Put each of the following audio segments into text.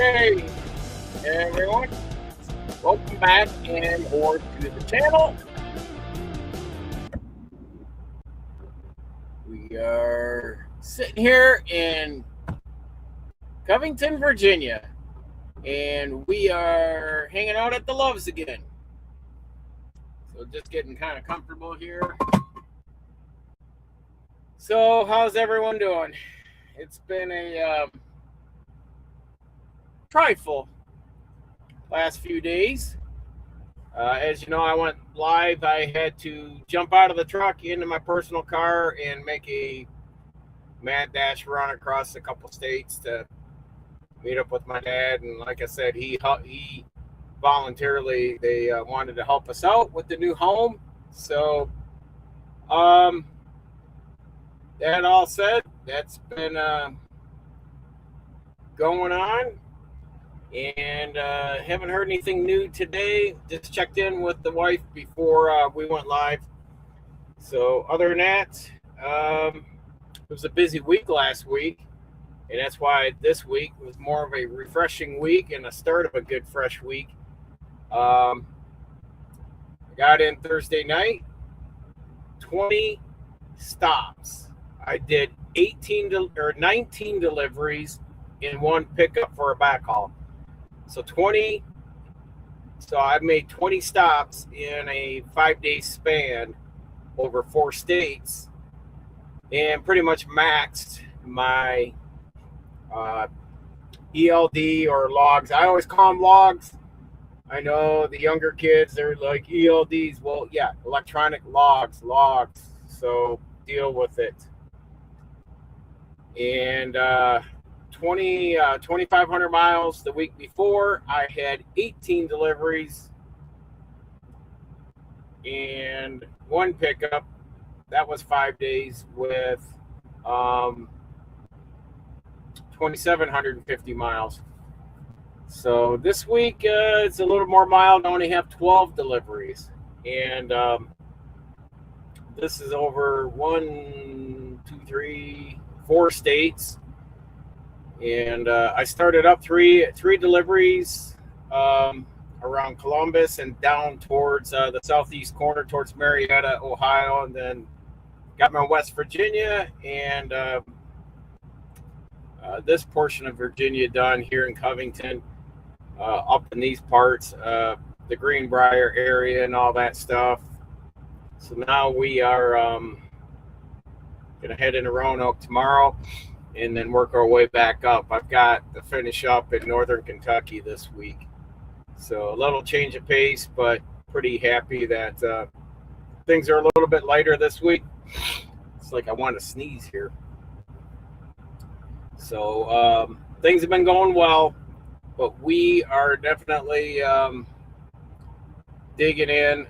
Hey everyone, welcome back and or to the channel. We are sitting here in Covington, Virginia, and we are hanging out at the Loves again. So just getting kind of comfortable here. So how's everyone doing? It's been a trifle last few days. As you know, I went live. I had to jump out of the truck into my personal car and make a mad dash run across a couple states to meet up with my dad. And like I said, he voluntarily, they wanted to help us out with the new home. So that all said, that's been going on. And haven't heard anything new today. Just checked in with the wife before we went live. So other than that, it was a busy week last week, and that's why this week was more of a refreshing week and a start of a good fresh week. I got in Thursday night, 20 stops. I did 19 deliveries in one pickup for a backhaul. So I made 20 stops in a 5-day span over 4 states, and pretty much maxed my ELD or logs. I always call them logs. I know the younger kids, they're like ELDs. Well, yeah, electronic logs. So deal with it. And 2,500 miles the week before, I had 18 deliveries and one pickup. That was 5 days with 2,750 miles. So this week it's a little more mild. I only have 12 deliveries, and this is over 4 states. And I started up three deliveries around Columbus and down towards the southeast corner towards Marietta, Ohio, and then got my West Virginia and this portion of Virginia done here in Covington, up in these parts, the Greenbrier area and all that stuff. So now we are going to head into Roanoke tomorrow and then work our way back up. I've got to finish up in northern Kentucky this week. So a little change of pace, but pretty happy that things are a little bit lighter this week. It's like I want to sneeze here. So things have been going well, but we are definitely digging in.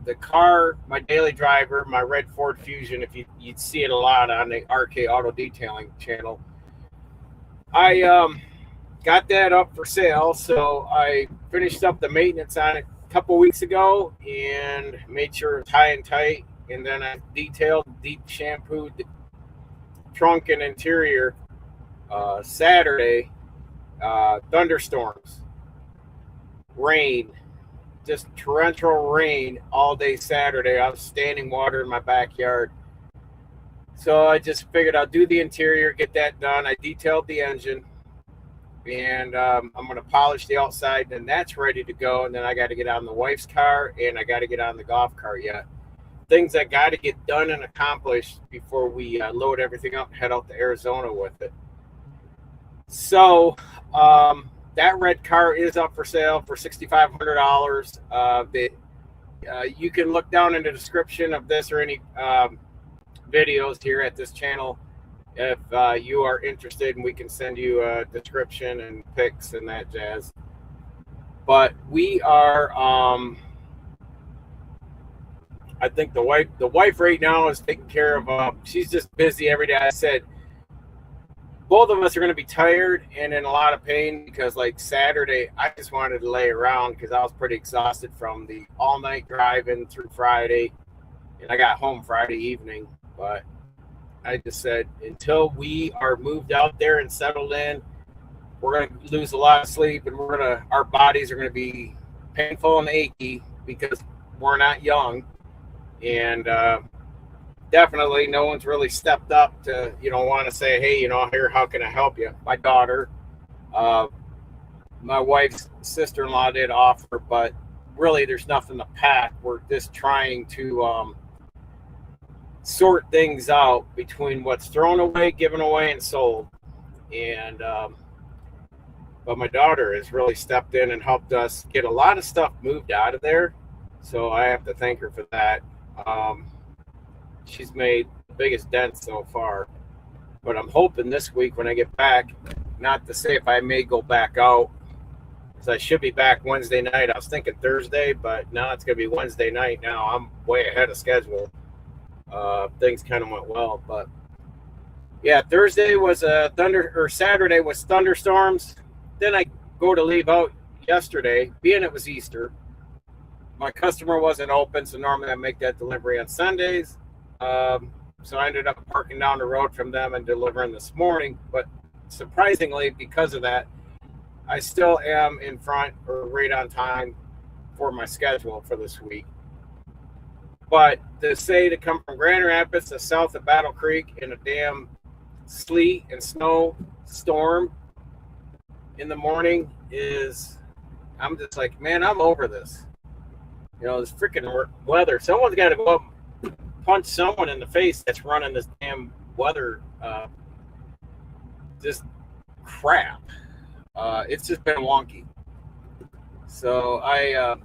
The car, my daily driver, my red Ford Fusion, if you'd see it a lot on the RK Auto Detailing channel. I got that up for sale, so I finished up the maintenance on it a couple weeks ago and made sure it's high and tight. And then I detailed, deep shampooed the trunk and interior Saturday. Thunderstorms, rain, just torrential rain all day Saturday. I was standing water in my backyard. So I just figured I'll do the interior, get that done. I detailed the engine, and I'm going to polish the outside, and that's ready to go. And then I got to get on the wife's car, and I got to get on the golf cart yet. Things that got to get done and accomplished before we load everything up and head out to Arizona with it. So that red car is up for sale for $6,500. You can look down in the description of this or any videos here at this channel if you are interested, and we can send you a description and pics and that jazz. But we are, I think the wife right now is taking care of. She's just busy every day. I said, both of us are going to be tired and in a lot of pain because, like Saturday, I just wanted to lay around because I was pretty exhausted from the all-night driving through Friday, and I got home Friday evening. But I just said, until we are moved out there and settled in, we're going to lose a lot of sleep, and our bodies are going to be painful and achy because we're not young. And definitely no one's really stepped up to, want to say, hey, here, how can I help you? My daughter, uh, my wife's sister-in-law did offer, but really there's nothing to pack. We're just trying to sort things out between what's thrown away, given away, and sold. And but my daughter has really stepped in and helped us get a lot of stuff moved out of there. So I have to thank her for that. Um, she's made the biggest dent so far. But I'm hoping this week when I get back, not to say if I may go back out, because I should be back Wednesday night. I was thinking Thursday, but now it's going to be Wednesday night now. I'm way ahead of schedule. Things kind of went well, but yeah, Thursday was Saturday was thunderstorms. Then I go to leave out yesterday, being it was Easter. My customer wasn't open, so normally I make that delivery on Sundays. So I ended up parking down the road from them and delivering this morning. But surprisingly, because of that, I still am in front or right on time for my schedule for this week. But to come from Grand Rapids to south of Battle Creek in a damn sleet and snow storm in the morning I'm just like, man, I'm over this. This freaking weather. Someone's got to go up and punch someone in the face that's running this damn weather, just crap. It's just been wonky. So I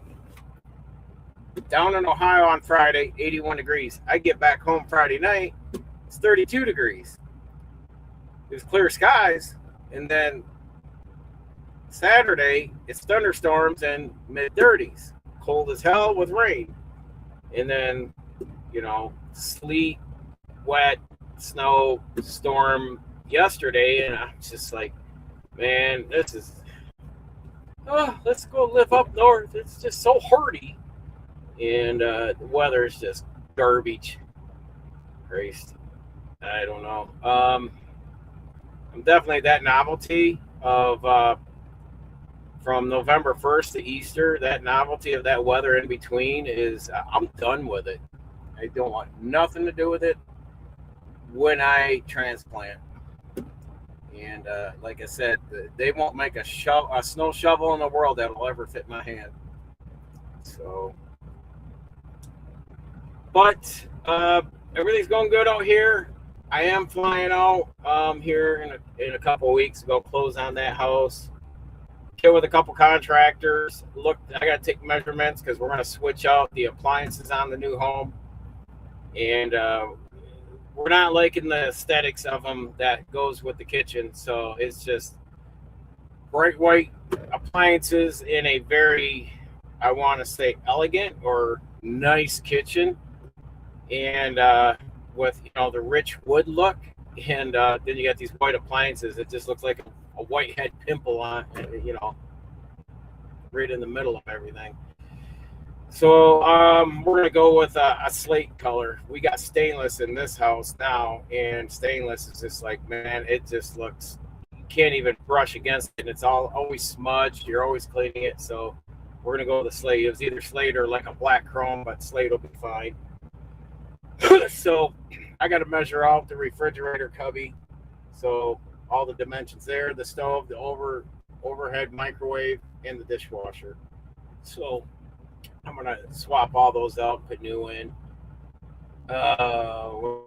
down in Ohio on Friday, 81 degrees. I get back home Friday night, it's 32 degrees. It was clear skies, and then Saturday it's thunderstorms and mid-30s, cold as hell with rain, and then sleet, wet, snow, storm yesterday, and I'm just like, man, this is let's go live up north. It's just so hardy, and the weather is just garbage. Christ, I don't know. I'm definitely that novelty of from November 1st to Easter, that novelty of that weather in between is, I'm done with it. I don't want nothing to do with it when I transplant. And like I said, they won't make a snow shovel in the world that'll ever fit my hand. So, but everything's going good out here. I am flying out here in a couple of weeks to go close on that house. Get with a couple contractors. I got to take measurements because we're going to switch out the appliances on the new home. And we're not liking the aesthetics of them that goes with the kitchen. So it's just bright white appliances in a very, I want to say, elegant or nice kitchen. And with the rich wood look, and then you got these white appliances. It just looks like a white head pimple on, right in the middle of everything. So we're gonna go with a slate color. We got stainless in this house now, and stainless is just like, man, it just looks, you can't even brush against it. It's always smudged. You're always cleaning it. So we're gonna go with the slate. It was either slate or like a black chrome, but slate will be fine. So I got to measure out the refrigerator cubby. So all the dimensions there, the stove, the overhead microwave, and the dishwasher. So I'm going to swap all those out, put new in. And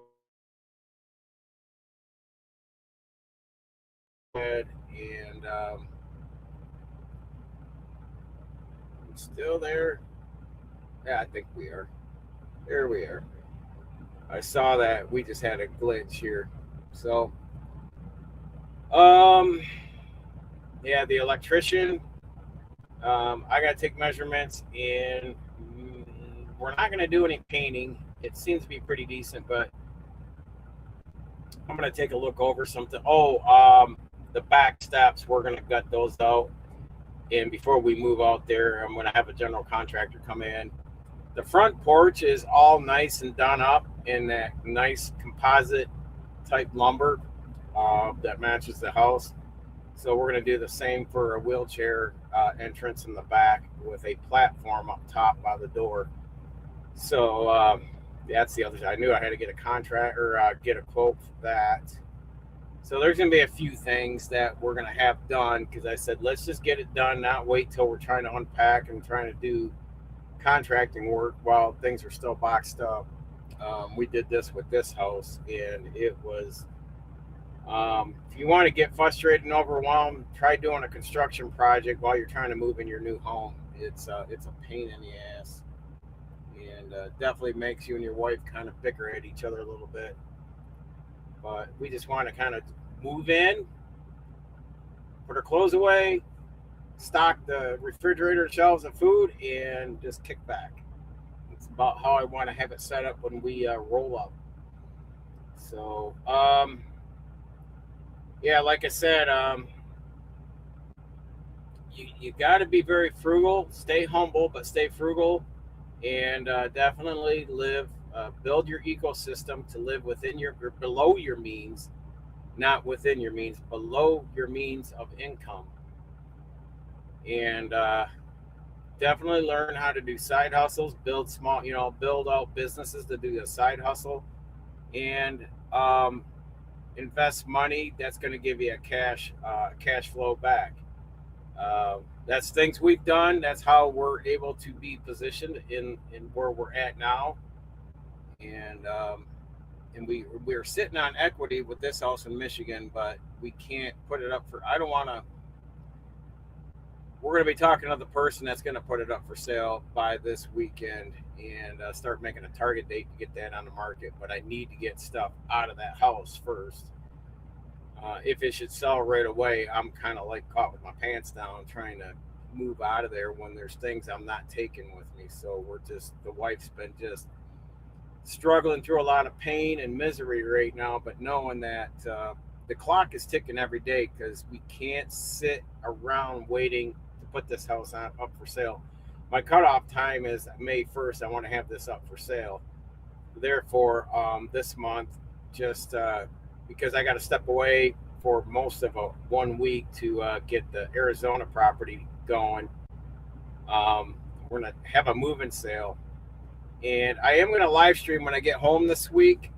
still there. Yeah, I think we are. There we are. I saw that we just had a glitch here. So, yeah, the electrician, I got to take measurements, and we're not going to do any painting. It seems to be pretty decent, but I'm going to take a look over something. The back steps, we're going to gut those out. And before we move out there, I'm going to have a general contractor come in. The front porch is all nice and done up in that nice composite type lumber that matches the house. So we're going to do the same for a wheelchair entrance in the back with a platform up top by the door. So that's the other side. I knew I had to get a contract or get a quote for that. So there's going to be a few things that we're going to have done because I said, let's just get it done, not wait till we're trying to unpack and trying to do contracting work while things are still boxed up. We did this with this house, and it was, if you want to get frustrated and overwhelmed, try doing a construction project while you're trying to move in your new home. It's a pain in the ass, and definitely makes you and your wife kind of bicker at each other a little bit. But we just want to kind of move in, put our clothes away, stock the refrigerator shelves of food, and just kick back. It's about how I want to have it set up when we roll up. So, yeah, like I said, you got to be very frugal, stay humble, but stay frugal, and definitely build your ecosystem to live within or below your means, not within your means, below your means of income. And definitely learn how to do side hustles, build small, build out businesses to do a side hustle, and invest money that's going to give you a cash flow back. That's things we've done. That's how we're able to be positioned in where we're at now. And we're sitting on equity with this house in Michigan, but we can't put it up for. I don't want to. We're going to be talking to the person that's going to put it up for sale by this weekend and start making a target date to get that on the market. But I need to get stuff out of that house first. If it should sell right away, I'm kind of like caught with my pants down trying to move out of there when there's things I'm not taking with me. So the wife's been just struggling through a lot of pain and misery right now, but knowing that the clock is ticking every day because we can't sit around waiting to put this house up for sale. My cutoff time is May 1st. I want to have this up for sale. Therefore, this month, just because I got to step away for most of 1 week to get the Arizona property going, we're going to have a move-in sale. And I am going to live stream when I get home this week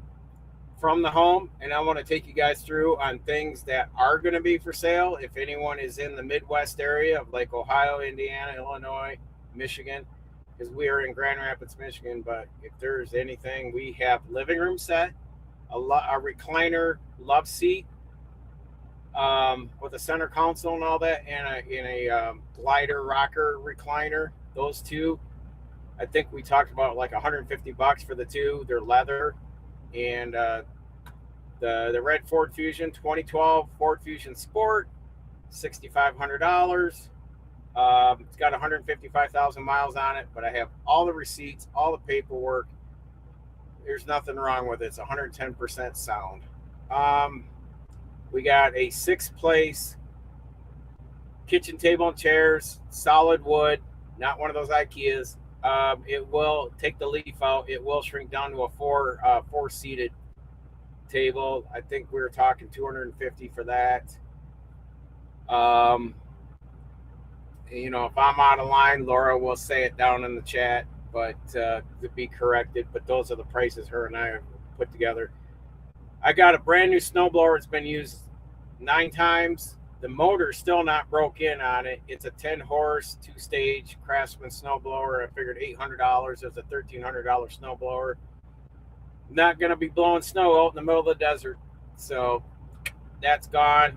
from the home. And I want to take you guys through on things that are going to be for sale. If anyone is in the Midwest area of like Ohio, Indiana, Illinois, Michigan, because we are in Grand Rapids, Michigan. But if there's anything, we have living room set, a recliner love seat with a center console and all that, and a glider rocker recliner. Those two. I think we talked about like $150 for the two. They're leather, and the red Ford Fusion 2012 Ford Fusion Sport, $6,500. It's got 155,000 miles on it, but I have all the receipts, all the paperwork. There's nothing wrong with it. It's 110% sound. We got a 6-place kitchen table and chairs, solid wood, not one of those IKEAs. It will take the leaf out. It will shrink down to a four-seated table. I think we were talking $250 for that. If I'm out of line, Laura will say it down in the chat, but to be corrected. But those are the prices her and I have put together. I got a brand new snowblower. It's been used 9 times. The motor's still not broke in on it. It's a 10-horse, 2-stage Craftsman snowblower. I figured $800. It was a $1,300 snowblower. Not going to be blowing snow out in the middle of the desert. So that's gone.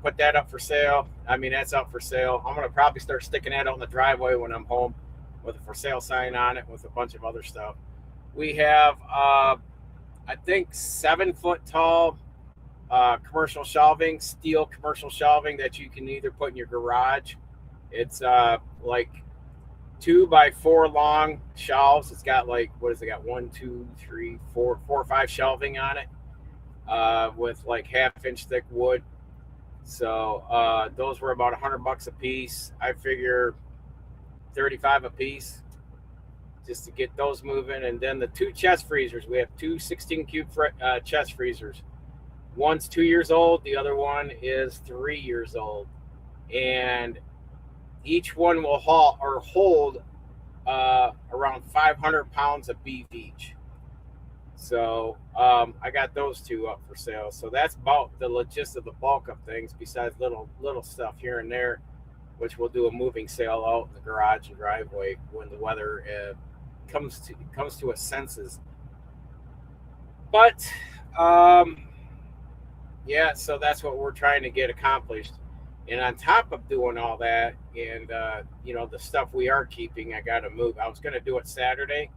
Put that up for sale. That's up for sale. I'm going to probably start sticking that out in the driveway when I'm home with a for sale sign on it with a bunch of other stuff. We have, I think, 7-foot tall commercial shelving, steel commercial shelving that you can either put in your garage. It's like 2x4 long shelves. It's got like, what has it got? 1, 2, 3, 4, 4 or 5 shelving on it with like half-inch thick wood. So those were about $100 a piece. I figure $35 a piece just to get those moving. And then the 2 chest freezers. We have 2 16-cube chest freezers. One's 2 years old, the other one is 3 years old, and each one will hold around 500 pounds of beef each. So I got those two up for sale. So that's about the gist of the bulk of things. Besides little stuff here and there, which we'll do a moving sale out in the garage and driveway when the weather comes to a senses. But yeah, so that's what we're trying to get accomplished. And on top of doing all that, and the stuff we are keeping, I got to move. I was going to do it Saturday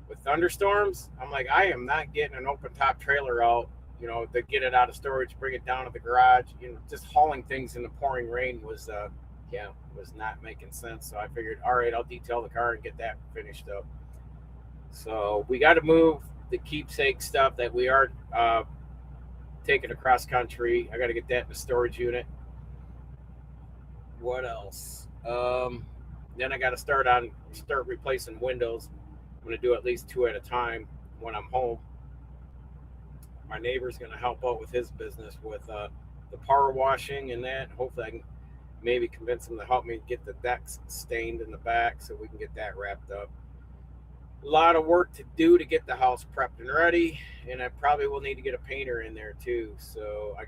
with thunderstorms. I'm like, I am not getting an open top trailer out, to get it out of storage, bring it down to the garage. Just hauling things in the pouring rain was not making sense. So I figured, all right, I'll detail the car and get that finished up. So we got to move the keepsake stuff that we are taking across country. I got to get that in the storage unit. What else? Then I got to start replacing windows. I'm going to do at least two at a time when I'm home. My neighbor's going to help out with his business with the power washing and that. Hopefully, I can maybe convince him to help me get the decks stained in the back so we can get that wrapped up. A lot of work to do to get the house prepped and ready, and I probably will need to get a painter in there too. So I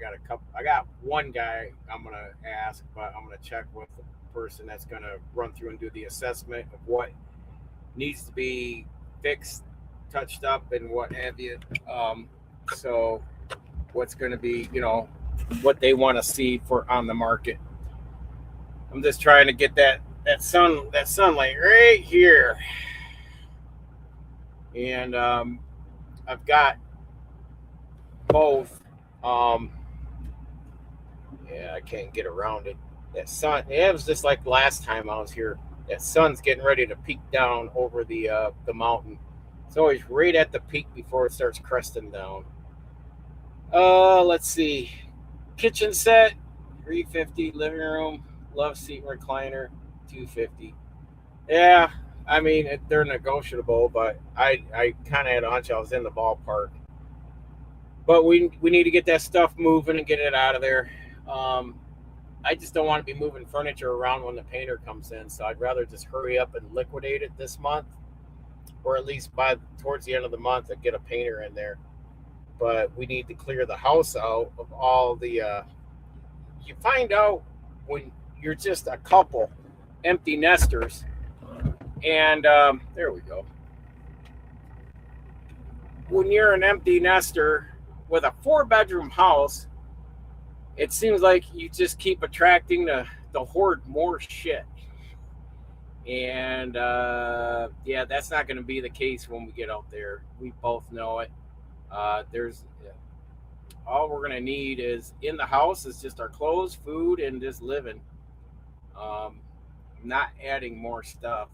got one guy I'm going to ask, but I'm going to check with the person that's going to run through and do the assessment of what needs to be fixed, touched up, and what have you. So what's going to be, what they want to see for on the market. I'm just trying to get that sunlight right here, and I've got both. Yeah, I can't get around it. That sun, it was just like last time I was here. That sun's getting ready to peak down over the mountain. It's always right at the peak before it starts cresting down. Let's see. Kitchen set, 350. Living room, love seat recliner, 250. Yeah, I mean they're negotiable, but I kind of had a hunch I was in the ballpark. But we need to get that stuff moving and get it out of there. Um, I just don't want to be moving furniture around when the painter comes in, so I'd rather just hurry up and liquidate it this month, or at least by towards the end of the month and get a painter in there. But we need to clear the house out of all the. You find out when you're just a couple empty nesters, and there we go. When you're an empty nester with a 4-bedroom house, it seems like you just keep attracting the hoard more shit. And yeah, that's not going to be the case when we get out there. We both know it. There's all we're going to need is in the house is just our clothes, food, and just living. Um, Not adding more stuff.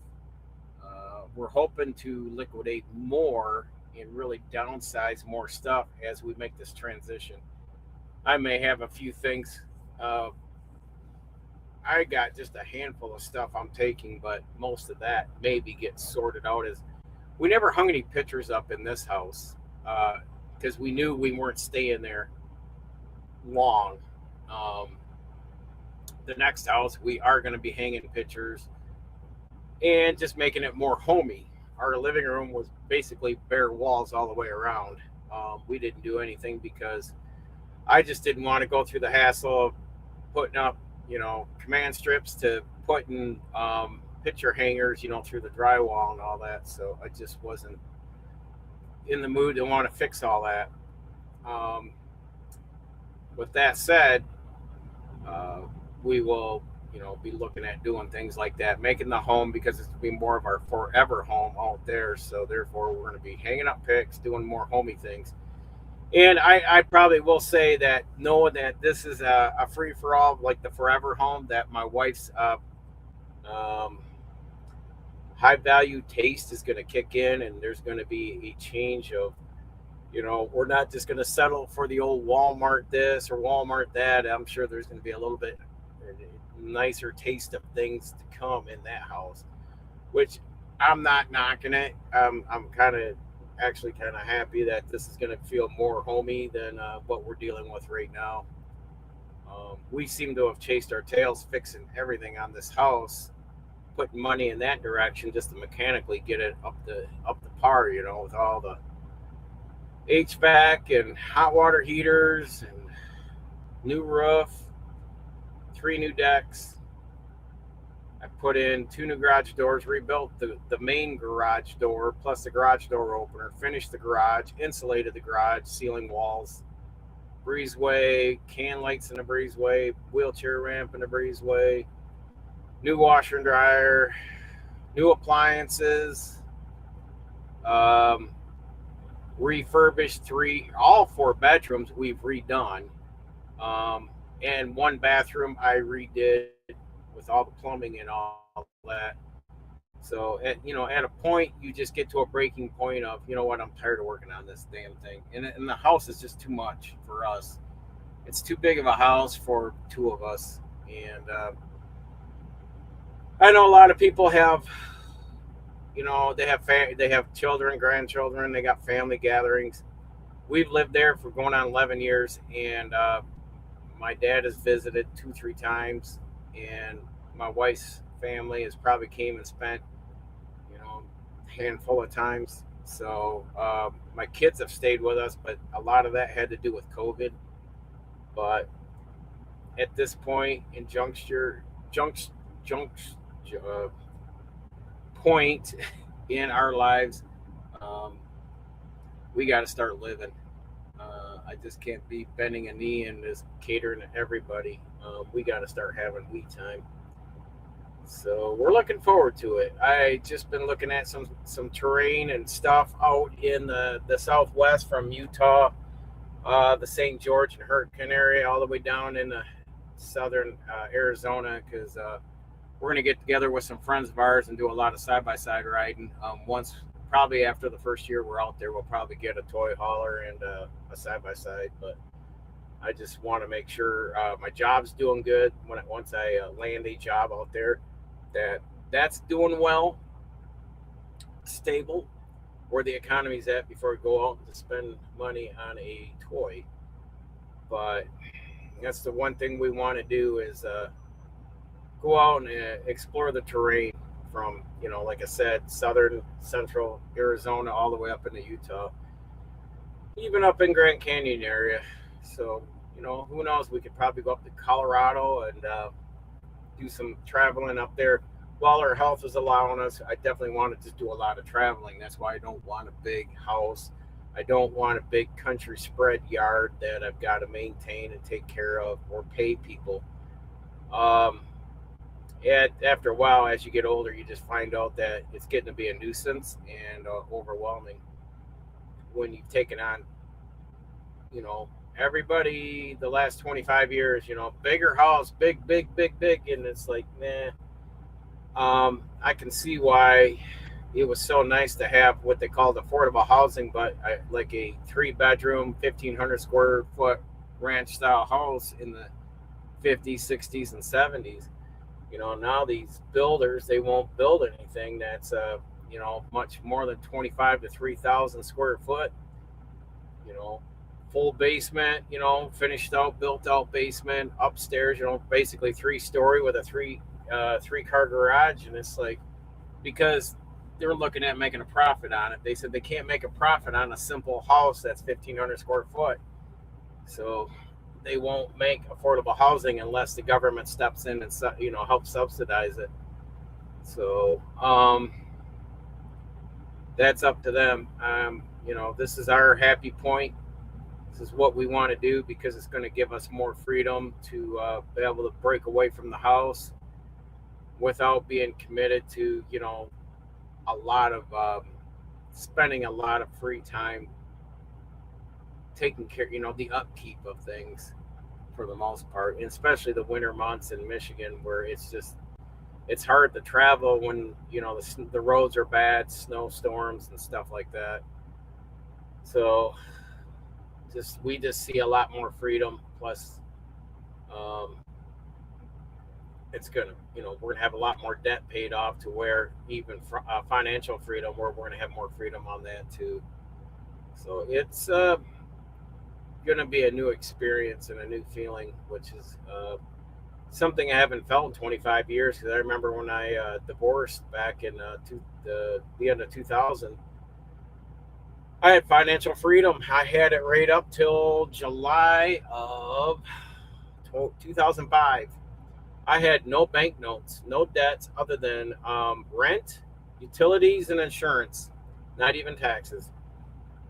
We're hoping to liquidate more and really downsize more stuff as we make this transition. I may have a few things. Uh, I got just a handful of stuff I'm taking, but most of that maybe gets sorted out. As we never hung any pictures up in this house because we knew we weren't staying there long. Um, the next house, we are going to be hanging pictures and just making it more homey. Our living room was basically bare walls all the way around. We didn't do anything because I just didn't want to go through the hassle of putting up, command strips to putting picture hangers, through the drywall and all that. So I just wasn't in the mood to want to fix all that. Um, with that said, uh, we will, be looking at doing things like that, making the home because it's to be more of our forever home out there. So therefore, we're going to be hanging up pics, doing more homey things. And I probably will say that knowing that this is a free for all, like the forever home, that my wife's um, high value taste is going to kick in, and there's going to be a change of, we're not just going to settle for the old Walmart this or Walmart that. I'm sure there's going to be a little bit nicer taste of things to come in that house, which I'm not knocking it. I'm kind of actually kind of happy that this is going to feel more homey than what we're dealing with right now. We seem to have chased our tails fixing everything on this house, putting money in that direction just to mechanically get it up the par, with all the HVAC and hot water heaters and new roof, 3 new decks. I put in 2 new garage doors, rebuilt the main garage door plus the garage door opener, finished the garage, insulated the garage, ceiling walls, breezeway, can lights in the breezeway, wheelchair ramp in the breezeway, new washer and dryer, new appliances, um, refurbished all 4 bedrooms we've redone, um, and 1 bathroom I redid with all the plumbing and all that. So at a point you just get to a breaking point of, what, I'm tired of working on this damn thing, and the house is just too much for us. It's too big of a house for 2 of us, and I know a lot of people have, they have children, grandchildren, they got family gatherings. We've lived there for going on 11 years, and my dad has visited 2 3 times, and my wife's family has probably came and spent, a handful of times. So my kids have stayed with us, but a lot of that had to do with COVID. But at this point in junct, uh, point in our lives, um, we got to start living. I just can't be bending a knee and just catering to everybody. We got to start having we time. So we're looking forward to it. I just been looking at some terrain and stuff out in the southwest from Utah, the St. George and Hurricane area, all the way down in the southern Arizona, because we're going to get together with some friends of ours and do a lot of side by side riding. Once, probably after the first year we're out there, we'll probably get a toy hauler and a side by side. But I just want to make sure my job's doing good. Once I land a job out there, that's doing well, stable, where the economy's at before we go out to spend money on a toy. But that's the one thing we want to do is go out and explore the terrain from, like I said, southern central Arizona all the way up into Utah, even up in Grand Canyon area. So, who knows? We could probably go up to Colorado and do some traveling up there. While our health is allowing us, I definitely want to just do a lot of traveling. That's why I don't want a big house. I don't want a big country spread yard that I've got to maintain and take care of or pay people. Um, After a while, as you get older, you just find out that it's getting to be a nuisance and overwhelming when you've taken on, you know, everybody the last 25 years, bigger house, big, big, big, big. And it's like, nah. I can see why it was so nice to have what they called affordable housing, but like a 3 bedroom, 1,500 square foot ranch style house in the 50s, 60s, and 70s. Now these builders, they won't build anything that's, much more than 25 to 3,000 square foot, you know, full basement, finished out, built out basement, upstairs, basically 3 story with a three car garage. And it's like, because they're looking at making a profit on it. They said they can't make a profit on a simple house that's 1,500 square foot. So they won't make affordable housing unless the government steps in and helps subsidize it. So that's up to them. This is our happy point. This is what we want to do because it's going to give us more freedom to be able to break away from the house without being committed to a lot of spending a lot of free time taking care, the upkeep of things for the most part, and especially the winter months in Michigan where it's hard to travel when the roads are bad, snowstorms and stuff like that. So we just see a lot more freedom. Plus, um, it's gonna we're gonna have a lot more debt paid off to where even financial freedom, where we're gonna have more freedom on that too. So it's going to be a new experience and a new feeling, which is something I haven't felt in 25 years. Because I remember when I divorced back in the end of 2000, I had financial freedom. I had it right up till July of 2005. I had no bank notes, no debts other than rent, utilities, and insurance, not even taxes.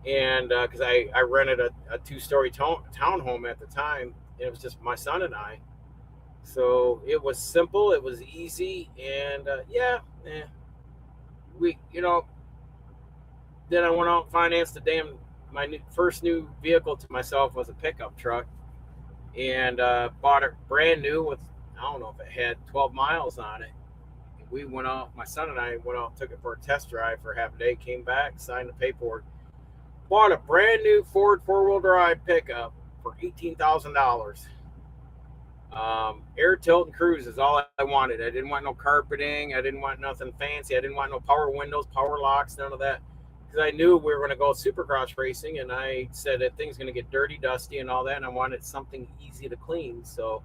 And because I rented a two-story townhome at the time, it was just my son and I. So it was simple, it was easy, and we, then I went out and financed first new vehicle to myself was a pickup truck, and bought it brand new with, I don't know if it had 12 miles on it. We went out, my son and I went out, took it for a test drive for half a day, came back, signed the paperwork, bought a brand new Ford four-wheel drive pickup for $18,000. Air tilt and cruise is all I wanted. I didn't want no carpeting. I didn't want nothing fancy. I didn't want no power windows, power locks, none of that. Because I knew we were going to go supercross racing, and I said that thing's going to get dirty, dusty, and all that, and I wanted something easy to clean. So,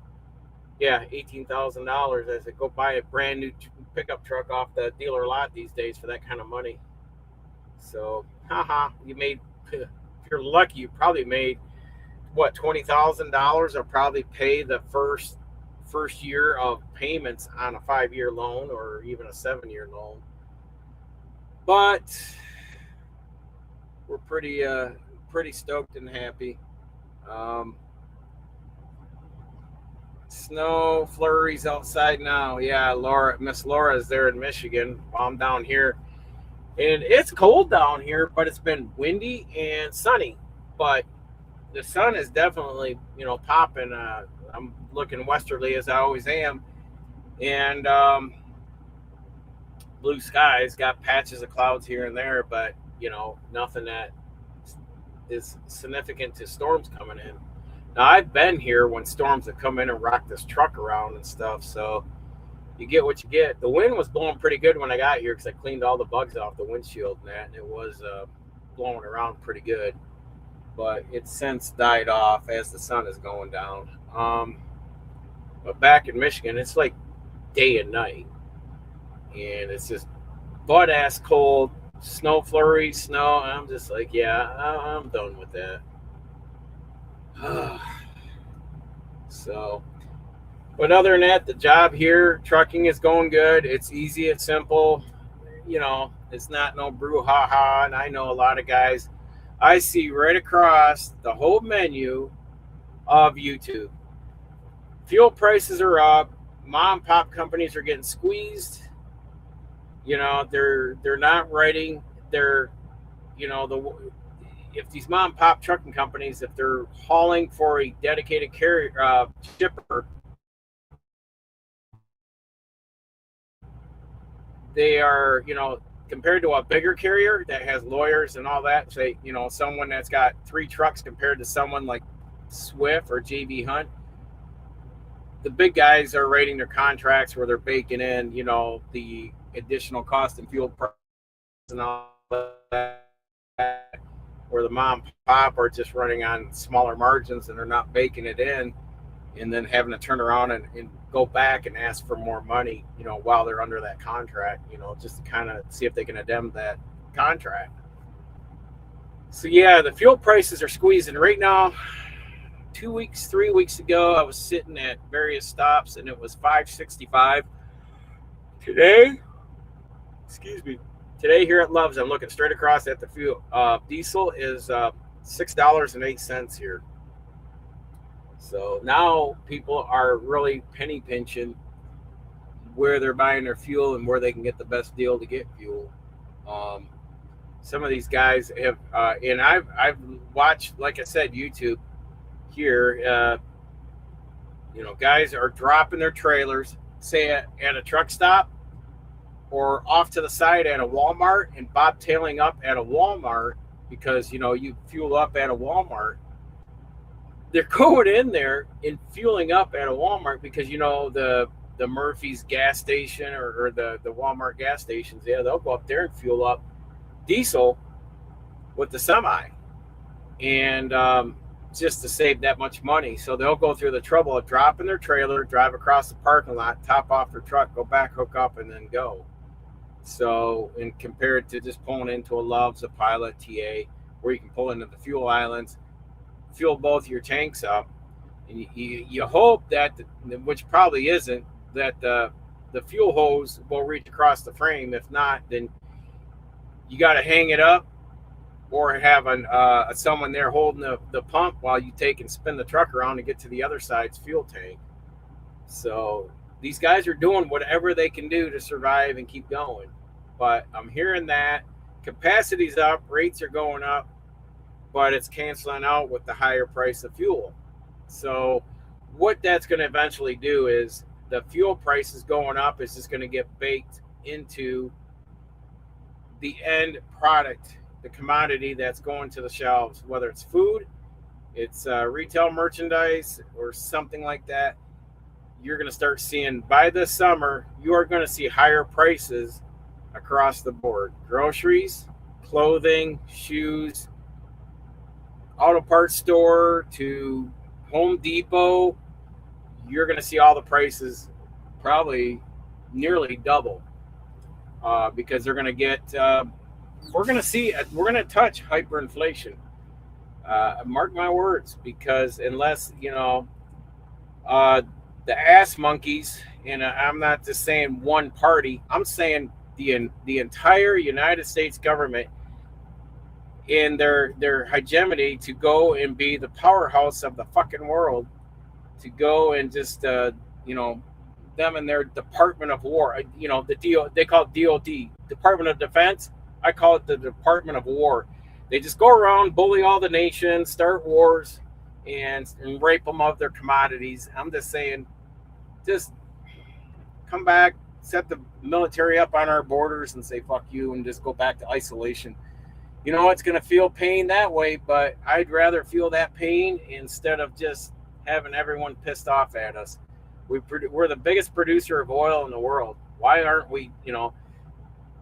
yeah, $18,000. I said, go buy a brand new pickup truck off the dealer lot these days for that kind of money. So, you made, if you're lucky, you probably made what, $20,000 will probably pay the first year of payments on a 5-year loan or even a 7-year loan. But we're pretty stoked and happy. Um, Snow flurries outside now. Yeah, Miss Laura is there in Michigan while I'm down here, and it's cold down here, but it's been windy and sunny. But the sun is definitely, popping. I'm looking westerly as I always am, and blue skies. Got patches of clouds here and there, but nothing that is significant to storms coming in. Now I've been here when storms have come in and rocked this truck around and stuff, so you get what you get. The wind was blowing pretty good when I got here because I cleaned all the bugs off the windshield and that, and it was blowing around pretty good. But it's since died off as the sun is going down. But back in Michigan, it's like day and night, and it's just butt ass cold, snow flurries, snow. And I'm just like, yeah, I'm done with that. So, but other than that, the job here, trucking is going good. It's easy, it's simple. It's not no brouhaha. And I know a lot of guys I see right across the whole menu of YouTube. Fuel prices are up. Mom and pop companies are getting squeezed. They're not writing their, the if these mom and pop trucking companies, if they're hauling for a dedicated carrier shipper, they are, compared to a bigger carrier that has lawyers and all that. Say, someone that's got 3 trucks compared to someone like Swift or JB Hunt. The big guys are writing their contracts where they're baking in, the additional cost and fuel prices and all that, where the mom and pop are just running on smaller margins and they're not baking it in, and then having to turn around and go back and ask for more money, while they're under that contract, just to kind of see if they can addend that contract. So yeah, the fuel prices are squeezing right now. 3 weeks ago, I was sitting at various stops and it was $5.65. Today, excuse me, today here at Love's, I'm looking straight across at the fuel. Diesel is $6.08 here. So now people are really penny pinching where they're buying their fuel and where they can get the best deal to get fuel. Some of these guys have, and I've watched, like I said, YouTube here. Guys are dropping their trailers, say at a truck stop or off to the side at a Walmart, and bobtailing up at a Walmart because you fuel up at a Walmart. They're going in there and fueling up at a Walmart because the Murphy's gas station or the Walmart gas stations, yeah, they'll go up there and fuel up diesel with the semi. and just to save that much money. So they'll go through the trouble of dropping their trailer, drive across the parking lot, top off their truck, go back, hook up, and then go. So, and compared to just pulling into a Love's, a Pilot, TA, where you can pull into the fuel islands, fuel both your tanks up, and you hope that, which probably isn't, that the fuel hose will reach across the frame. If not, then you got to hang it up or have someone there holding the pump while you take and spin the truck around to get to the other side's fuel tank. So these guys are doing whatever they can do to survive and keep going. But I'm hearing that capacity's up, rates are going up, but it's canceling out with the higher price of fuel. So what that's going to eventually do is the fuel prices going up is just going to get baked into the end product, the commodity that's going to the shelves, whether it's food, it's retail merchandise, or something like that. You're going to start seeing by this summer, you are going to see higher prices across the board. Groceries, clothing, shoes, auto parts store to Home Depot. You're going to see all the prices probably nearly double because they're going to get. We're going to touch hyperinflation. Mark my words, because unless the ass monkeys, and I'm not just saying one party, I'm saying the entire United States government in their hegemony to go and be the powerhouse of the fucking world, to go and just them and their Department of War, they call it DOD, Department of Defense. I call it the Department of War. They just go around, bully all the nations, start wars, and rape them of their commodities. I'm just saying, just come back, set the military up on our borders and say fuck you and just go back to isolation. It's going to feel pain that way, but I'd rather feel that pain instead of just having everyone pissed off at us. We're the biggest producer of oil in the world. Why aren't we,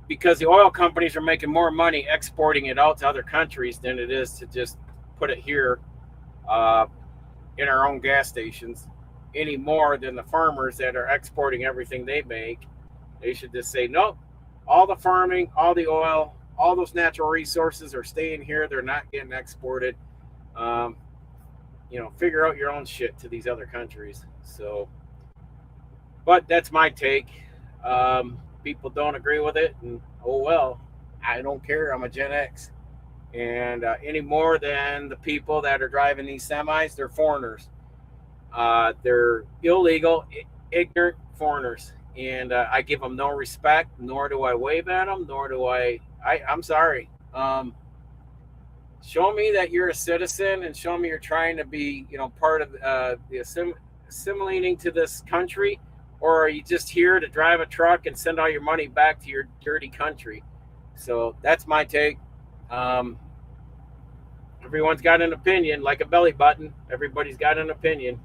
because the oil companies are making more money exporting it out to other countries than it is to just put it here in our own gas stations, any more than the farmers that are exporting everything they make. They should just say, nope, all the farming, all the oil, all those natural resources are staying here. They're not getting exported. Figure out your own shit to these other countries. So, but that's my take. People don't agree with it, and oh well, I don't care. I'm a Gen X, and any more than the people that are driving these semis, they're foreigners. They're illegal, ignorant foreigners, and I give them no respect. Nor do I wave at them. Nor do I'm sorry. Show me that you're a citizen, and show me you're trying to be, part of the assimilating to this country, or are you just here to drive a truck and send all your money back to your dirty country? So that's my take. Everyone's got an opinion, like a belly button. Everybody's got an opinion.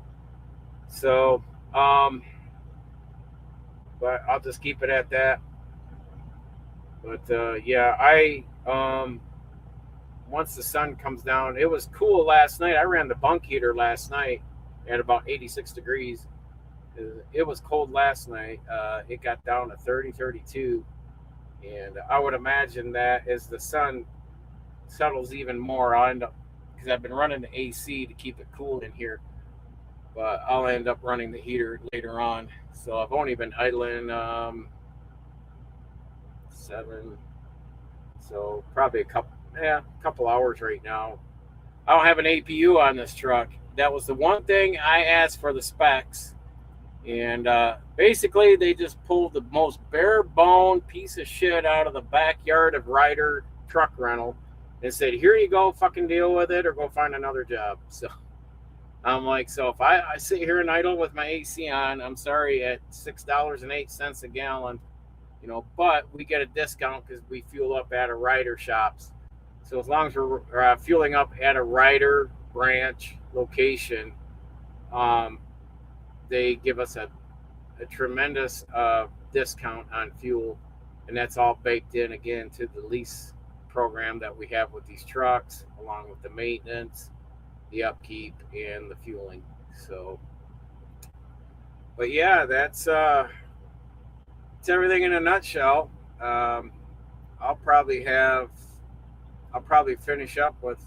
So, but I'll just keep it at that. But once the sun comes down, it was cool last night. I ran the bunk heater last night at about 86 degrees. It was cold last night. It got down to 30, 32. And I would imagine that as the sun settles even more, I'll end up, because I've been running the AC to keep it cool in here, but I'll end up running the heater later on. So I've only been idling 7, so probably a couple hours right now. I don't have an APU on this truck. That was the one thing I asked for the specs. And basically, they just pulled the most bare bone piece of shit out of the backyard of Ryder Truck Rental and said, here you go, fucking deal with it or go find another job. So I'm like, so if I sit here and idle with my AC on, I'm sorry, at $6.08 a gallon, but we get a discount because we fuel up at a Ryder shops. So as long as we're fueling up at a Ryder branch location, they give us a tremendous discount on fuel, and that's all baked in again to the lease program that we have with these trucks, along with the maintenance, the upkeep, and the fueling. So, but yeah, it's everything in a nutshell. Um, I'll probably have I'll probably finish up with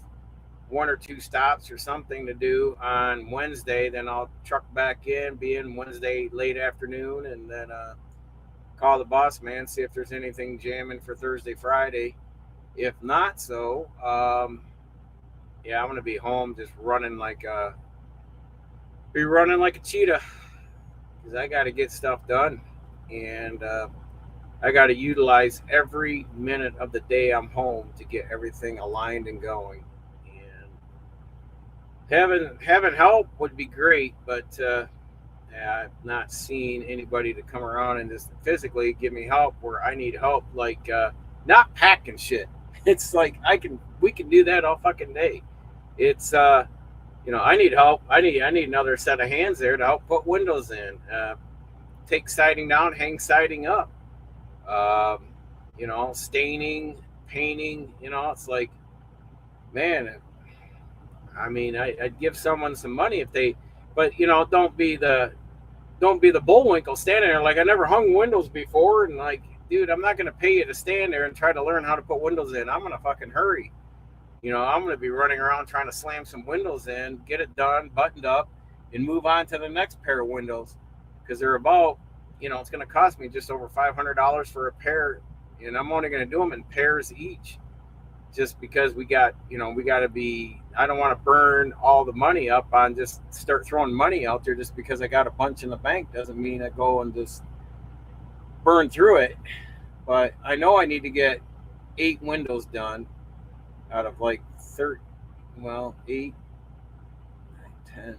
one or two stops or something to do on Wednesday. Then I'll truck back in, be in Wednesday late afternoon, and then call the boss man, see if there's anything jamming for Thursday, Friday. If not, yeah, I'm gonna be home just running like a cheetah because I got to get stuff done, and I got to utilize every minute of the day I'm home to get everything aligned and going. And having help would be great, but I've not seen anybody to come around and just physically give me help where I need help, like not packing shit. It's like we can do that all fucking day. It's I need help. I need another set of hands there to help put windows in, take siding down, hang siding up. Um, staining, painting. It's like, man, I mean, I'd give someone some money if they, but don't be the bullwinkle standing there like I never hung windows before, and like, dude, I'm not gonna pay you to stand there and try to learn how to put windows in. I'm gonna fucking hurry. I'm gonna be running around trying to slam some windows in, get it done, buttoned up, and move on to the next pair of windows because they're about, it's gonna cost me just over $500 for a pair, and I'm only gonna do them in pairs each just because we got to be, I don't want to burn all the money up on just start throwing money out there just because I got a bunch in the bank doesn't mean I go and just burn through it. But I know I need to get 8 windows done out of like 30, well, 8, 10.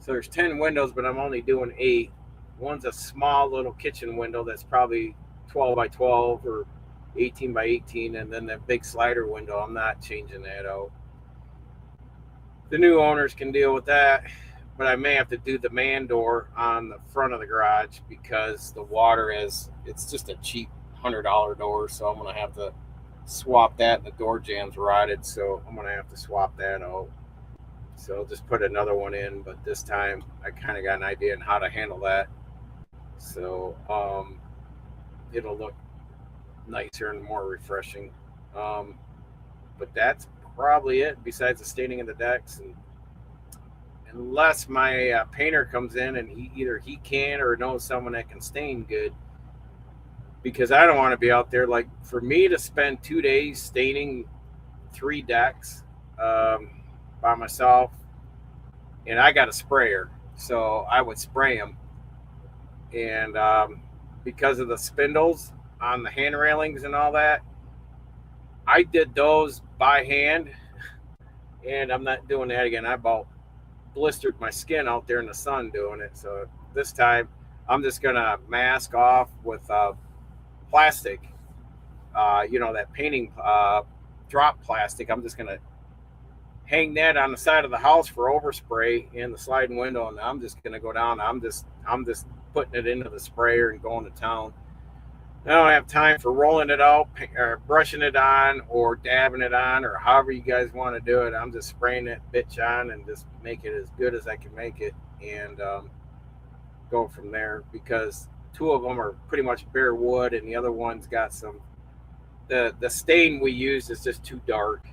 So there's 10 windows, but I'm only doing 8. One's a small little kitchen window that's probably 12 by 12 or 18 by 18, and then that big slider window, I'm not changing that out. The new owners can deal with that, but I may have to do the man door on the front of the garage because the water it's just a cheap $100 door, so I'm going to have to swap that. The door jam's rotted, so I'm going to have to swap that out. So I'll just put another one in, but this time I kind of got an idea on how to handle that. So it'll look nicer and more refreshing. But that's probably it. Besides the staining of the decks, and unless my painter comes in and he can or knows someone that can stain good, because I don't want to be out there like for me to spend 2 days staining 3 decks by myself, and I got a sprayer, so I would spray them, and because of the spindles on the hand railings and all that, I did those by hand, and I'm not doing that again. I about blistered my skin out there in the sun doing it. So this time, I'm just gonna mask off with plastic. That painting drop plastic. I'm just gonna hang that on the side of the house for overspray in the sliding window, and I'm just gonna go down. I'm just putting it into the sprayer and going to town. I don't have time for rolling it out or brushing it on or dabbing it on or however you guys want to do it. I'm just spraying that bitch on and just make it as good as I can make it, and go from there, because 2 of them are pretty much bare wood and the other one's got some, the stain we use is just too dark,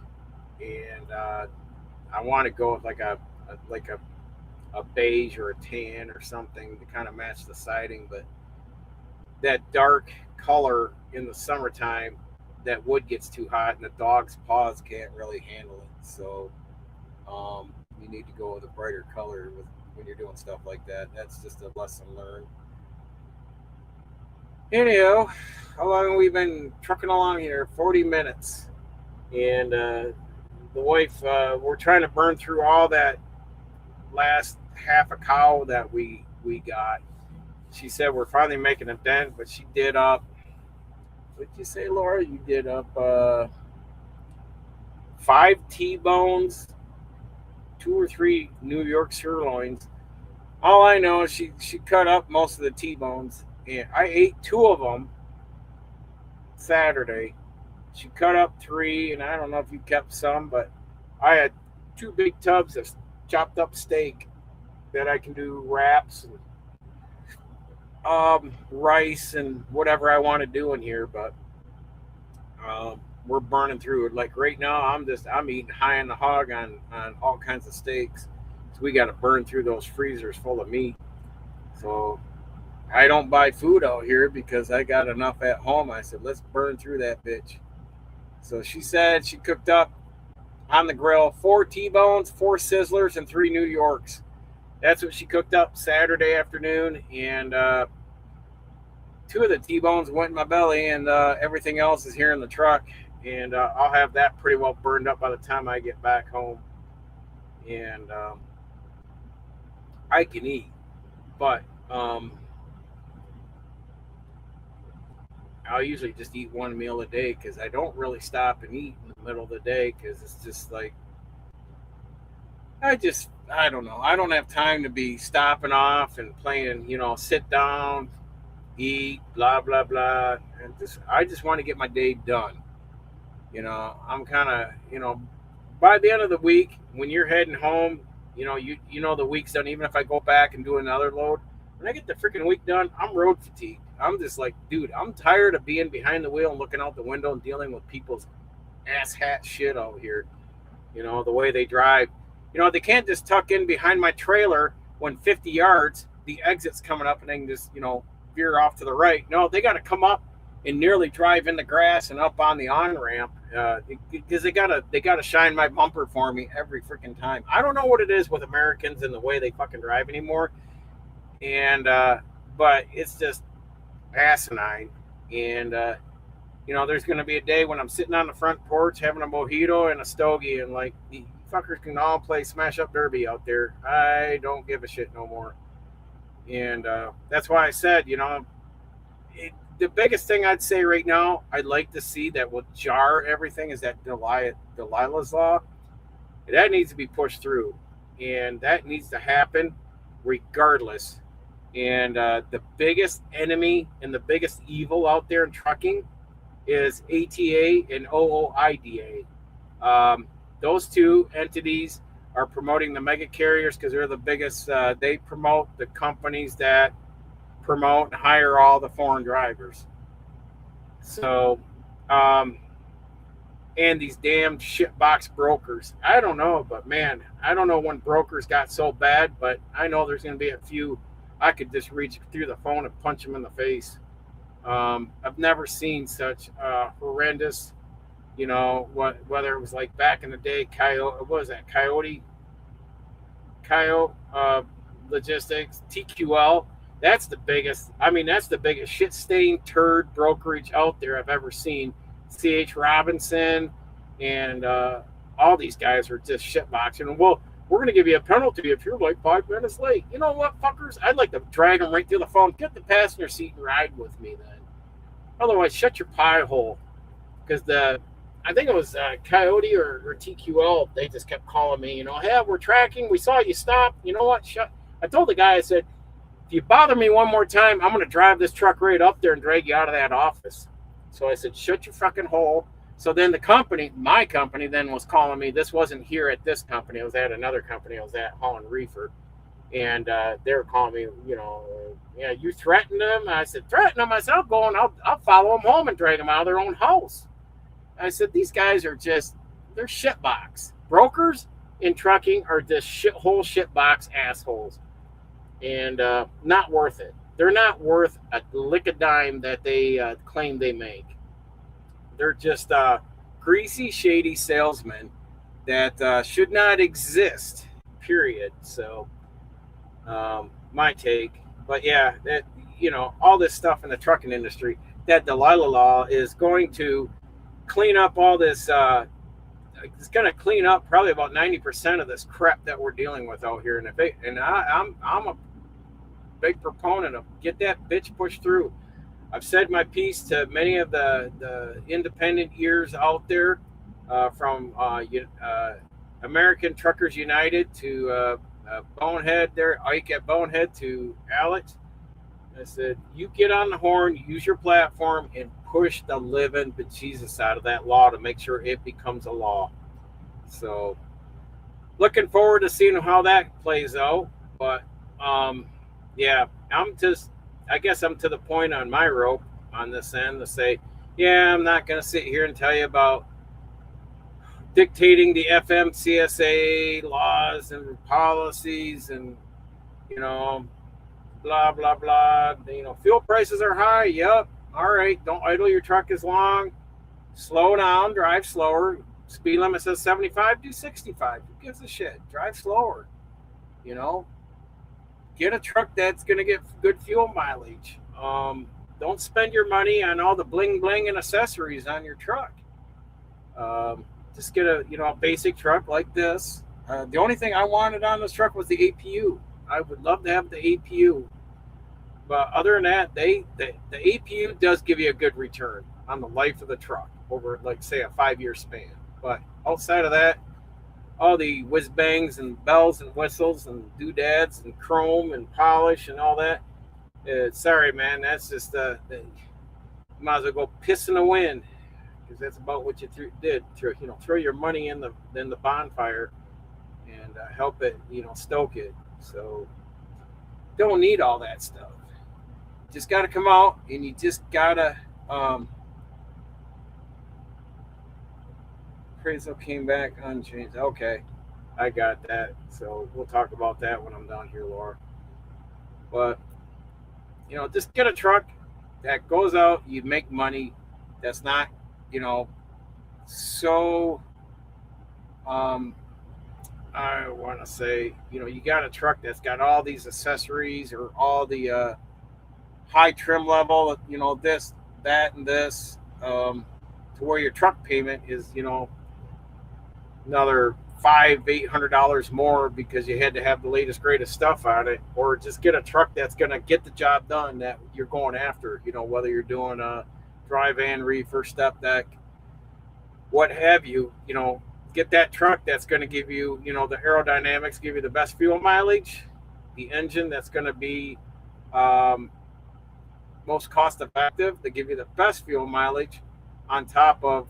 and I want to go with like a beige or a tan or something to kind of match the siding, but that dark color in the summertime, that wood gets too hot and the dog's paws can't really handle it. So you need to go with a brighter color when you're doing stuff like that. That's just a lesson learned. Anyhow, how long have we been trucking along here? 40 minutes. And the wife, we're trying to burn through all that last half a cow that we got. She said we're finally making a dent, but she did up, what did you say, Laura? You did up 5 T-bones, 2 or 3 New York sirloins. All I know is she cut up most of the T-bones, and I ate 2 of them Saturday. She cut up 3, and I don't know if you kept some, but I had 2 big tubs of chopped up steak that I can do wraps and rice and whatever I want to do in here. But we're burning through it. Like right now, I'm eating high on the hog on all kinds of steaks. So we got to burn through those freezers full of meat. So I don't buy food out here because I got enough at home. I said, let's burn through that bitch. So she said she cooked up on the grill 4 T-bones, 4 sizzlers, and 3 New Yorks. That's what she cooked up Saturday afternoon. And 2 of the T-bones went in my belly, and everything else is here in the truck. And I'll have that pretty well burned up by the time I get back home. And I can eat, but I'll usually just eat 1 meal a day because I don't really stop and eat in the middle of the day because it's just like I don't know. I don't have time to be stopping off and playing, sit down, eat, blah blah blah. And I just want to get my day done. I'm kind of, by the end of the week when you're heading home, the week's done. Even if I go back and do another load, when I get the freaking week done, I'm road fatigued. I'm just like, dude, I'm tired of being behind the wheel and looking out the window and dealing with people's ass hat shit out here. The way they drive. They can't just tuck in behind my trailer when 50 yards, the exit's coming up and they can just, veer off to the right. No, they got to come up and nearly drive in the grass and up on the on-ramp because they gotta shine my bumper for me every freaking time. I don't know what it is with Americans and the way they fucking drive anymore. And, but it's just asinine. And, there's going to be a day when I'm sitting on the front porch having a mojito and a stogie and like, the fuckers can all play smash up derby out there. I don't give a shit no more. And that's why I said, the biggest thing I'd say right now, I'd like to see that will jar everything is that Delilah's Law. That needs to be pushed through. And that needs to happen regardless. And the biggest enemy and the biggest evil out there in trucking is ATA and OOIDA. Those 2 entities are promoting the mega carriers because they're the biggest. They promote the companies that promote and hire all the foreign drivers. So, and these damn shitbox brokers. I don't know, but man, I don't know when brokers got so bad, but I know there's going to be a few. I could just reach through the phone and punch them in the face. I've never seen such horrendous, whether it was like back in the day, Coyote Logistics, TQL. That's the biggest shit-stained turd brokerage out there I've ever seen. C.H. Robinson and all these guys are just shitboxing. Well, we're going to give you a penalty if you're like 5 minutes late. You know what, fuckers? I'd like to drag them right through the phone. Get the passenger seat and ride with me then. Otherwise, shut your pie hole. Because I think it was Coyote or TQL. They just kept calling me, hey, we're tracking. We saw you stop. You know what? I told the guy, I said, if you bother me one more time, I'm going to drive this truck right up there and drag you out of that office. So I said, shut your fucking hole. So then my company then was calling me. This wasn't here at this company. It was at another company. I was at hauling reefer. And they were calling me, you threatened them? I said, threaten them? I said, I'll follow them home and drag them out of their own house. I said, these guys are they're shitbox. Brokers in trucking are just shitbox assholes. And not worth it. They're not worth a lick of dime that they claim they make. They're just greasy, shady salesmen that should not exist, period. So, my take. But yeah, that all this stuff in the trucking industry, that Delilah Law is going to clean up all this. It's going to clean up probably about 90% of this crap that we're dealing with out here. And I'm a big proponent of get that bitch pushed through. I've said my piece to many of the independent ears out there, from American Truckers United to Bonehead there, Ike at Bonehead to Alex. I said, you get on the horn, use your platform, and push the living bejesus out of that law to make sure it becomes a law. So looking forward to seeing how that plays out. But yeah, I guess I'm to the point on my rope on this end to say, yeah, I'm not going to sit here and tell you about dictating the FMCSA laws and policies and, you know, blah, blah, blah. Fuel prices are high. Yep. All right. Don't idle your truck as long. Slow down, drive slower. Speed limit says 75, do 65. Who gives a shit? Drive slower. You know, get a truck that's going to get good fuel mileage. Don't spend your money on all the bling bling and accessories on your truck. Just get a basic truck like this. The only thing I wanted on this truck was the APU. I would love to have the APU, but other than that, the APU does give you a good return on the life of the truck over, like, say, a 5-year span. But outside of that, all the whiz bangs and bells and whistles and doodads and chrome and polish and all that, sorry, man, that's just you might as well go piss in the wind, because that's about what you did. Throw your money in the bonfire and help it, stoke it. So don't need all that stuff. Just got to come out, and you just gotta. Appraisal came back unchanged. Okay, I got that. So we'll talk about that when I'm down here, Laura. But just get a truck that goes out. You make money. That's not, so. I want to say, you got a truck that's got all these accessories or all the high trim level, this, that, and this, to where your truck payment is, another $800 more because you had to have the latest greatest stuff on it. Or just get a truck that's going to get the job done that you're going after, whether you're doing a dry van reefer, step deck, what have you. Get that truck that's going to give you, the aerodynamics, give you the best fuel mileage, the engine that's going to be most cost effective, to give you the best fuel mileage, on top of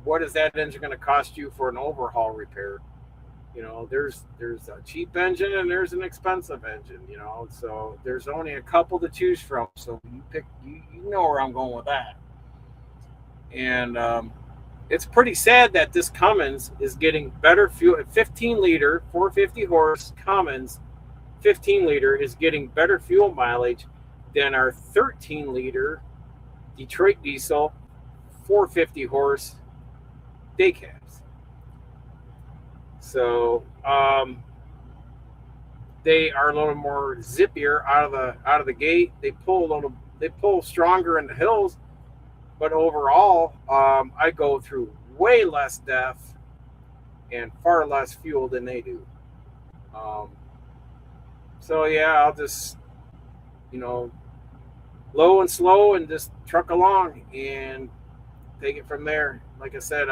what is that engine going to cost you for an overhaul repair. There's a cheap engine and there's an expensive engine, so there's only a couple to choose from. So you pick, you know where I'm going with that. And it's pretty sad that this Cummins is getting better fuel. 15 liter, 450 horse Cummins 15 liter is getting better fuel mileage than our 13 liter Detroit diesel 450 horse day cabs. So they are a little more zippier out of the gate. They pull stronger in the hills. But overall, I go through way less DEF and far less fuel than they do. So yeah, I'll just, low and slow and just truck along and take it from there. Like I said,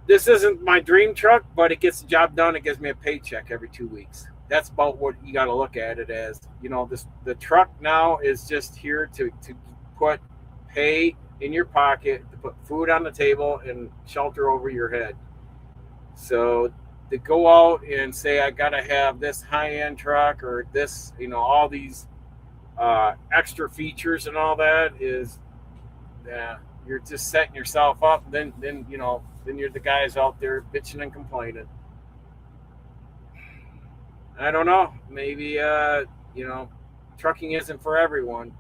this isn't my dream truck, but it gets the job done. It gives me a paycheck every 2 weeks. That's about what you got to look at it as. The truck now is just here to put pay in your pocket, to put food on the table and shelter over your head. So to go out and say, I got to have this high-end truck or this, all these extra features and all that is, you're just setting yourself up. Then you're the guys out there bitching and complaining. I don't know. Maybe, trucking isn't for everyone.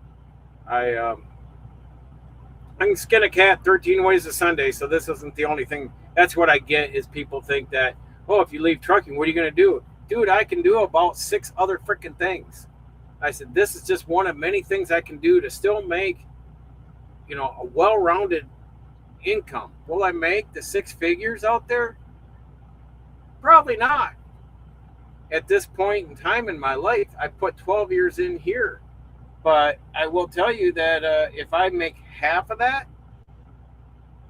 I can skin a cat 13 ways a Sunday, so this isn't the only thing. That's what I get, is people think that, if you leave trucking, what are you going to do? Dude, I can do about 6 other freaking things. I said, this is just one of many things I can do to still make, a well-rounded income. Will I make the 6 figures out there? Probably not. At this point in time in my life, I put 12 years in here. But I will tell you that if I make half of that,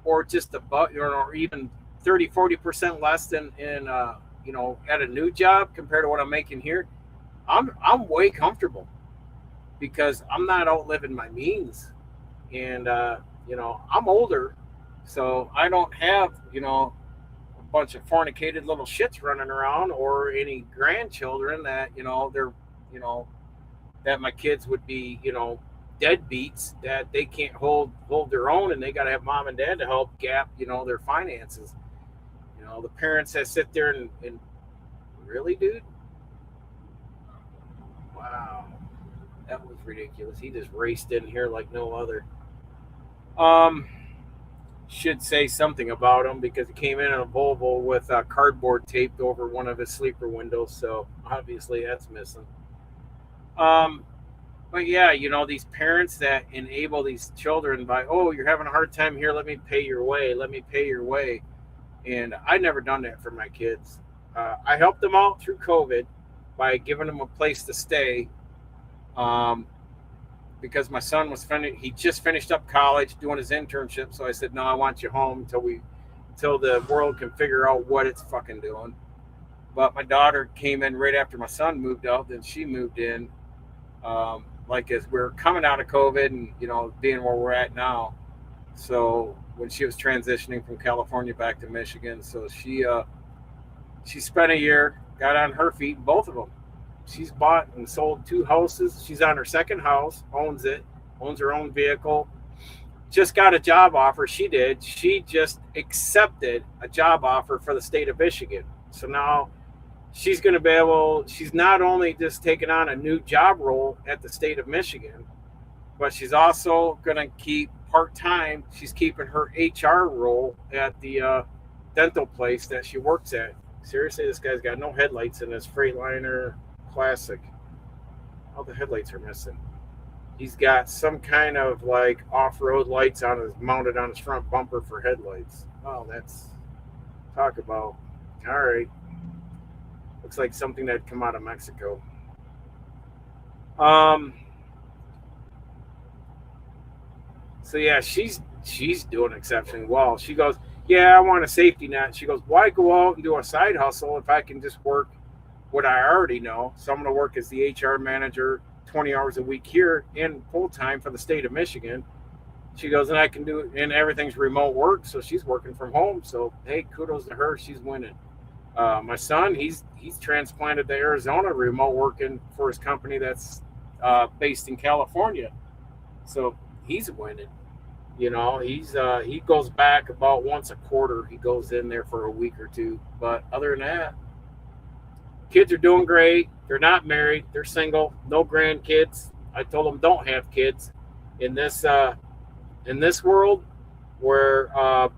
or just about, or even 30, 40% less than at a new job compared to what I'm making here, I'm way comfortable, because I'm not outliving my means. And I'm older, so I don't have a bunch of fornicated little shits running around or any grandchildren that they're you know that my kids would be deadbeats that they can't hold their own, and they got to have mom and dad to help gap their finances. The parents that sit there and really, dude, wow, that was ridiculous. He just raced in here like no other. um should say something about him because he came in a Volvo with cardboard taped over one of his sleeper windows, so obviously that's missing. um But yeah, these parents that enable these children by, oh, you're having a hard time here, let me pay your way, let me pay your way. And I never done that for my kids. I helped them out through COVID by giving them a place to stay, um, because my son he just finished up college doing his internship. So I said, no, I want you home until the world can figure out what it's fucking doing. But my daughter came in right after my son moved out. Then she moved in, like as we're coming out of COVID and being where we're at now. So when she was transitioning from California back to Michigan, so she spent a year, got on her feet, both of them. She's bought and sold 2 houses. She's on her second house, owns it, owns her own vehicle. Just got a job offer. She did. She just accepted a job offer for the state of Michigan. So now she's going to be able, she's not only just taking on a new job role at the state of Michigan, but she's also going to keep part-time, she's keeping her HR role at the dental place that she works at. Seriously, this guy's got no headlights in his Freightliner Classic. All the headlights are missing. He's got some kind of like off-road lights mounted on his front bumper for headlights. Oh, that's, talk about, all right. Looks like something that'd come out of Mexico. Um. So yeah, she's doing exceptionally well. She goes, yeah, I want a safety net. She goes, why go out and do a side hustle if I can just work what I already know? So I'm going to work as the HR manager 20 hours a week here and full time for the state of Michigan. She goes, and I can do it, and everything's remote work, so she's working from home. So hey, kudos to her, she's winning. My son, he's transplanted to Arizona, remote working for his company that's based in California. So he's winning. He goes back about once a quarter. He goes in there for a week or two. But other than that, kids are doing great. They're not married. They're single. No grandkids. I told them don't have kids in this world where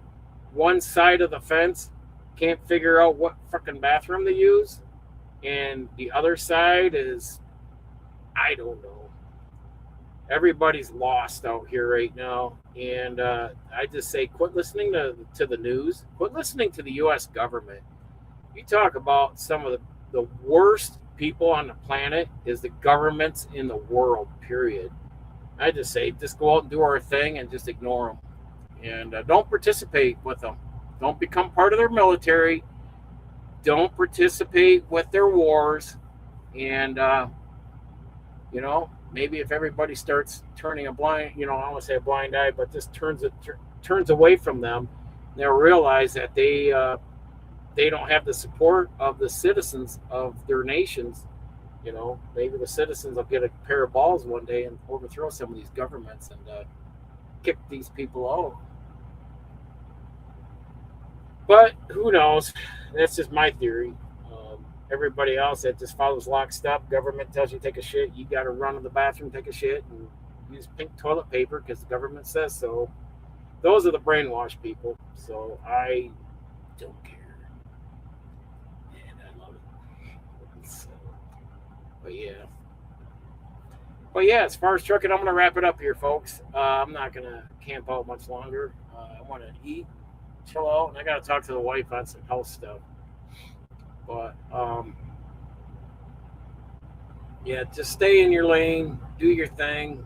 one side of the fence can't figure out what fucking bathroom to use, and the other side is, I don't know. Everybody's lost out here right now, and I just say, quit listening to the news. Quit listening to the U.S. government. You talk about some of the worst people on the planet is the governments in the world, period. I just say, just go out and do our thing and just ignore them. And don't participate with them. Don't become part of their military. Don't participate with their wars. And, maybe if everybody starts turning a blind, I don't want to say a blind eye, but just turns away from them, they'll realize that they don't have the support of the citizens of their nations. Maybe the citizens will get a pair of balls one day and overthrow some of these governments and kick these people out. But who knows? That's just my theory. Everybody else that just follows lockstep, government tells you to take a shit, you got to run to the bathroom, take a shit, and use pink toilet paper because the government says so. Those are the brainwashed people. So I don't care. And I love it. So, but yeah, as far as trucking, I'm going to wrap it up here, folks. I'm not going to camp out much longer. I want to eat, chill out, and I got to talk to the wife on some health stuff. But yeah, just stay in your lane, do your thing.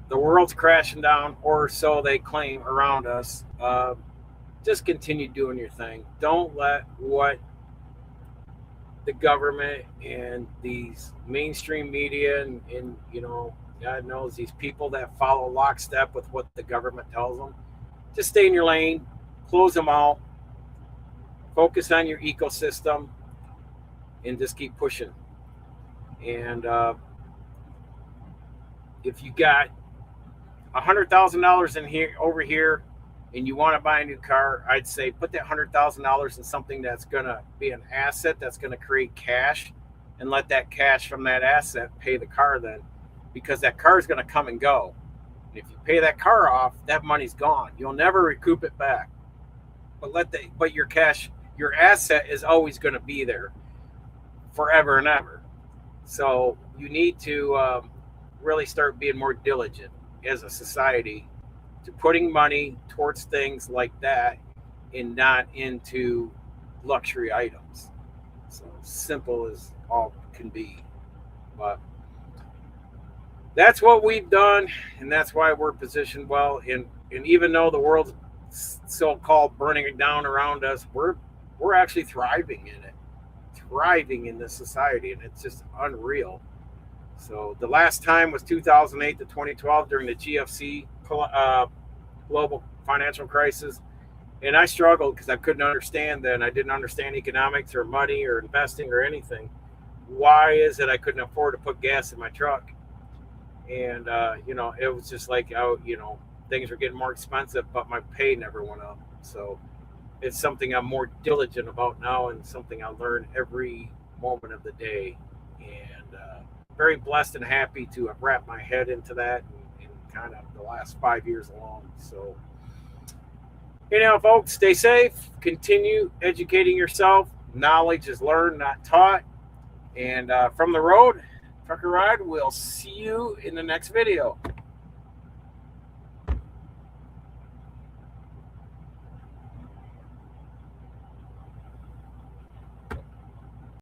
The world's crashing down, or so they claim around us. Just continue doing your thing. Don't let what the government and these mainstream media and God knows these people that follow lockstep with what the government tells them. Just stay in your lane, close them out, focus on your ecosystem, and just keep pushing. And if you got $100,000 in here over here, and you want to buy a new car, I'd say put that $100,000 in something that's going to be an asset that's going to create cash, and let that cash from that asset pay the car then, because that car is going to come and go. And if you pay that car off, that money's gone. You'll never recoup it back. But your cash, your asset is always going to be there forever and ever. So you need to really start being more diligent as a society to putting money towards things like that and not into luxury items. So simple as all can be. But that's what we've done, and that's why we're positioned well. And even though the world's so-called burning down around us, we're actually thriving in it, thriving in this society, and it's just unreal. So the last time was 2008 to 2012 during the GFC global financial crisis, and I struggled because I couldn't understand then. I didn't understand economics or money or investing or anything. Why is it I couldn't afford to put gas in my truck? And it was just like, things were getting more expensive, but my pay never went up. So it's something I'm more diligent about now, and something I learn every moment of the day. And very blessed and happy to have wrapped my head into that in kind of the last 5 years alone. So, folks, stay safe, continue educating yourself. Knowledge is learned, not taught. And from the road, Trucker Ride, we'll see you in the next video.